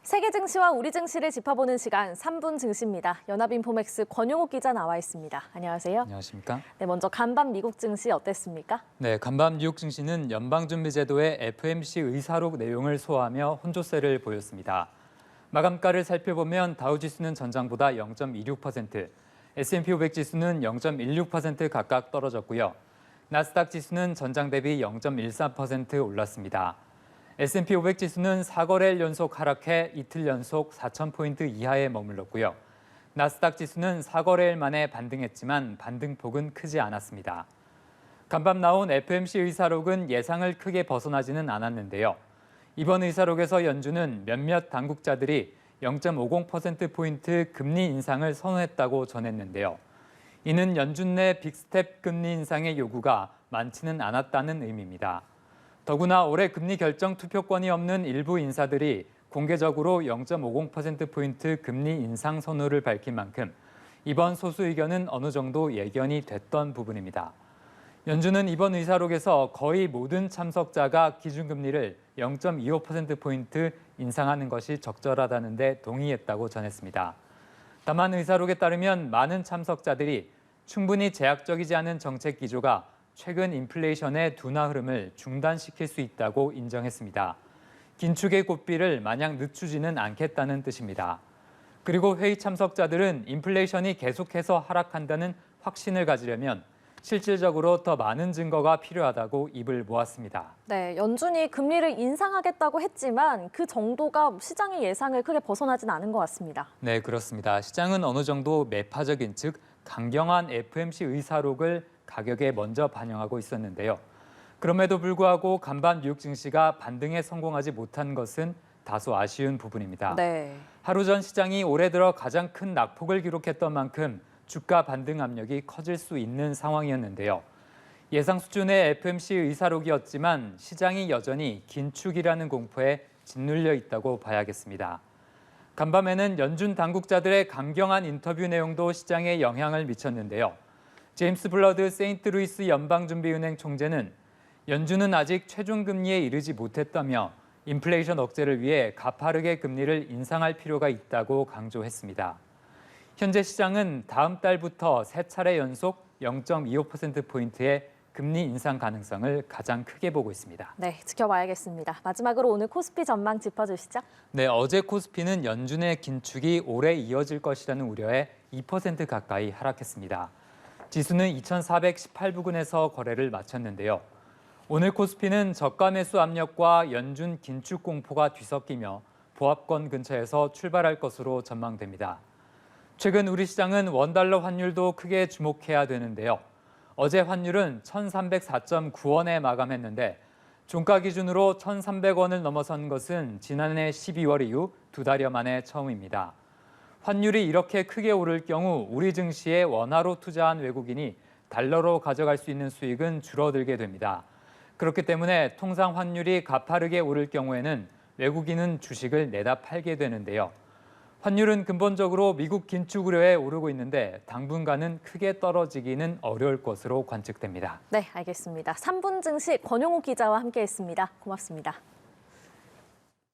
세계 증시와 우리 증시를 짚어보는 시간 3분 증시입니다. 연합인포맥스 권용욱 기자 나와 있습니다. 안녕하세요. 안녕하십니까? 네, 먼저 간밤 미국 증시 어땠습니까? 네, 간밤 뉴욕 증시는 연방준비제도의 FOMC 의사록 내용을 소화하며 혼조세를 보였습니다. 마감가를 살펴보면 다우지수는 전장보다 0.26%, S&P 500 지수는 0.16% 각각 떨어졌고요. 나스닥 지수는 전장 대비 0.14% 올랐습니다. S&P 500 지수는 4거래일 연속 하락해 이틀 연속 4,000포인트 이하에 머물렀고요. 나스닥 지수는 4거래일 만에 반등했지만 반등폭은 크지 않았습니다. 간밤 나온 FOMC 의사록은 예상을 크게 벗어나지는 않았는데요. 이번 의사록에서 연준은 몇몇 당국자들이 0.50%포인트 금리 인상을 선호했다고 전했는데요. 이는 연준 내 빅스텝 금리 인상의 요구가 많지는 않았다는 의미입니다. 더구나 올해 금리 결정 투표권이 없는 일부 인사들이 공개적으로 0.50%포인트 금리 인상 선호를 밝힌 만큼 이번 소수 의견은 어느 정도 예견이 됐던 부분입니다. 연준은 이번 의사록에서 거의 모든 참석자가 기준금리를 0.25%포인트 인상하는 것이 적절하다는 데 동의했다고 전했습니다. 다만 의사록에 따르면 많은 참석자들이 충분히 제약적이지 않은 정책 기조가 최근 인플레이션의 둔화 흐름을 중단시킬 수 있다고 인정했습니다. 긴축의 고삐를 마냥 늦추지는 않겠다는 뜻입니다. 그리고 회의 참석자들은 인플레이션이 계속해서 하락한다는 확신을 가지려면 실질적으로 더 많은 증거가 필요하다고 입을 모았습니다. 네, 연준이 금리를 인상하겠다고 했지만 그 정도가 시장의 예상을 크게 벗어나진 않은 것 같습니다. 네, 그렇습니다. 시장은 어느 정도 매파적인 즉 강경한 FOMC 의사록을 가격에 먼저 반영하고 있었는데요. 그럼에도 불구하고 간밤 뉴욕 증시가 반등에 성공하지 못한 것은 다소 아쉬운 부분입니다. 네. 하루 전 시장이 올해 들어 가장 큰 낙폭을 기록했던 만큼 주가 반등 압력이 커질 수 있는 상황이었는데요. 예상 수준의 FOMC 의사록이었지만 시장이 여전히 긴축이라는 공포에 짓눌려 있다고 봐야겠습니다. 간밤에는 연준 당국자들의 강경한 인터뷰 내용도 시장에 영향을 미쳤는데요. 제임스 블러드 세인트루이스 연방준비은행 총재는 연준은 아직 최종금리에 이르지 못했다며 인플레이션 억제를 위해 가파르게 금리를 인상할 필요가 있다고 강조했습니다. 현재 시장은 다음 달부터 세 차례 연속 0.25%포인트의 금리 인상 가능성을 가장 크게 보고 있습니다. 네, 지켜봐야겠습니다. 마지막으로 오늘 코스피 전망 짚어주시죠. 네, 어제 코스피는 연준의 긴축이 오래 이어질 것이라는 우려에 2% 가까이 하락했습니다. 지수는 2,418부근에서 거래를 마쳤는데요. 오늘 코스피는 저가 매수 압력과 연준 긴축 공포가 뒤섞이며 보합권 근처에서 출발할 것으로 전망됩니다. 최근 우리 시장은 원달러 환율도 크게 주목해야 되는데요. 어제 환율은 1,304.9원에 마감했는데 종가 기준으로 1,300원을 넘어선 것은 지난해 12월 이후 두 달여 만에 처음입니다. 환율이 이렇게 크게 오를 경우 우리 증시에 원화로 투자한 외국인이 달러로 가져갈 수 있는 수익은 줄어들게 됩니다. 그렇기 때문에 통상 환율이 가파르게 오를 경우에는 외국인은 주식을 내다 팔게 되는데요. 환율은 근본적으로 미국 긴축 우려에 오르고 있는데 당분간은 크게 떨어지기는 어려울 것으로 관측됩니다. 네, 알겠습니다. 3분 증시 권용욱 기자와 함께했습니다. 고맙습니다.